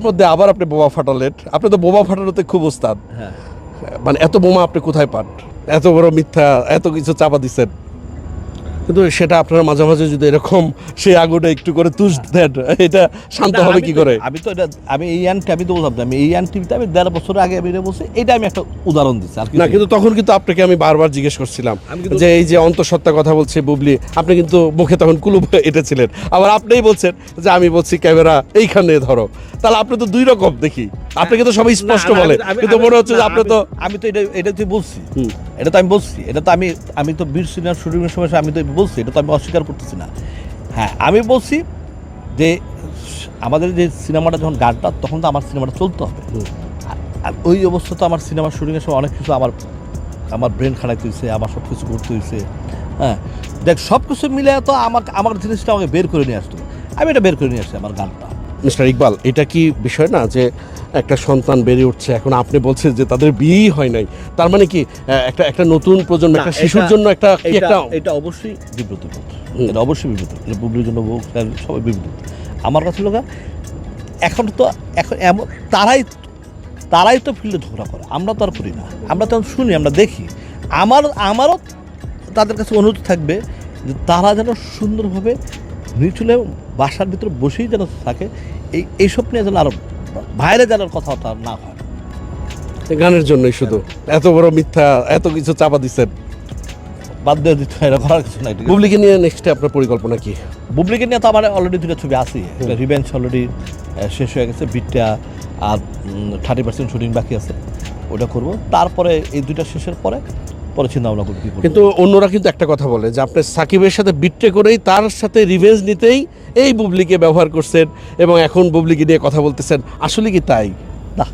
মধ্যে আবার আপনি বোমা ফাটালেন, আপনি তো বোমা ফাটানোতে খুব ওস্তাদ। হ্যাঁ, মানে এত বোমা আপনি কোথায় পান? এত বড় মিথ্যা, এত কিছু চাপা দিচ্ছেন, কিন্তু সেটা আপনারা মাঝে মাঝে যদি এরকম সেই আগুনটা একটু করে তুষ দেন, এটা শান্ত হবে কি করে? আমি তো এটা আমি এই আনটি আমি তো বললাম যে আমি এই আনটিতে আমি 1.5 বছর আগে আমি এটা বলছি, এটা আমি একটা উদাহরণ দিচ্ছি আর না, কিন্তু তখন কিন্তু আপনাকে আমি বারবার জিজ্ঞেস করছিলাম যে এই যে অন্তঃসত্ত্বা কথা বলছে বুবলি, আপনি কিন্তু মুখে তখন কুলুপ এঁটেছিলেন, আবার আপনিই বলছেন যে আমি বলছি ক্যামেরা এইখানে ধরো। তাহলে আপনি তো দুই রকম দেখি, আপনি কিন্তু সবাই স্পষ্ট বলে, কিন্তু মনে হচ্ছে যে আপনি তো আমি তো এটা তুই বলছি, এটা তো আমি বলছি, এটা তো আমি তো বীর সিনেমার শুটিংয়ের সময় আমি তো বলছি, এটা তো আমি অস্বীকার করতেছি না। হ্যাঁ, আমি বলছি যে আমাদের যে সিনেমাটা যখন গানটা, তখন তো আমার সিনেমাটা চলতে হবে। আর ওই অবস্থা তো আমার সিনেমার শুটিংয়ের সময় অনেক কিছু আমার ব্রেন খারাইতে হয়েছে, আমার সব কিছু করতে হয়েছে। হ্যাঁ, দেখ সব কিছু মিলে তো আমার জিনিসটা আমাকে বের করে নিয়ে আসতো, আমি এটা বের করে নিয়ে আসছি আমার গানটা। মিস্টার ইকবাল, এটা কি বিষয় না যে একটা সন্তান বেড়ে উঠছে, এখন আপনি বলছেন যে তাদের বিয়েই হয় নাই, তার মানে কি একটা নতুন প্রজন্ম, একটা শিশুর জন্য এটা অবশ্যই বিব্রত, এটা অবশ্যই বিব্রত, এটা বুবলির জন্য সবাই বিব্রত। আমার কাছে লোক এখন এমন তারাই তো ফিল্ডে ঝগড়া করে, আমরা তো আর করি না, আমরা তো শুনি, আমরা দেখি। আমারও তাদের কাছে অনুরোধ থাকবে যে তারা যেন সুন্দরভাবে নিচুলে বাসার ভিতরে বসেই যেন থাকে, এইসব নিয়ে যেন আরো বাইরে যাওয়ার কথাটা না হয়। গানের জন্যই শুধু এত বড় মিথ্যা, এত কিছু চাপা দিচ্ছেন, বাদ দিয়ে দিতে হয়, এটা করার কিছু নাই। বুবলিকে নিয়ে নেক্সটে আপনার পরিকল্পনা কি? বুবলিকে নিয়ে তো আমার অলরেডি 2টা ছবি আছে, একটা রিভেঞ্জ অলরেডি শেষ হয়ে গেছে, বিটটা আর 30% শুটিং বাকি আছে, ওটা করব। তারপরে এই 2টা শেষের পরে চিন্তা ভাবনা করব কি করব। কিন্তু অন্যরা কিন্তু একটা কথা বলে যে আপনি সাকিবের সাথে বিট্রে করেই তার সাথে রিভেঞ্জ নিতেই এই বুবলিকে ব্যবহার করছেন এবং এখন বুবলিকে নিয়ে কথা বলতেছেন, আসলে কি তাই? না,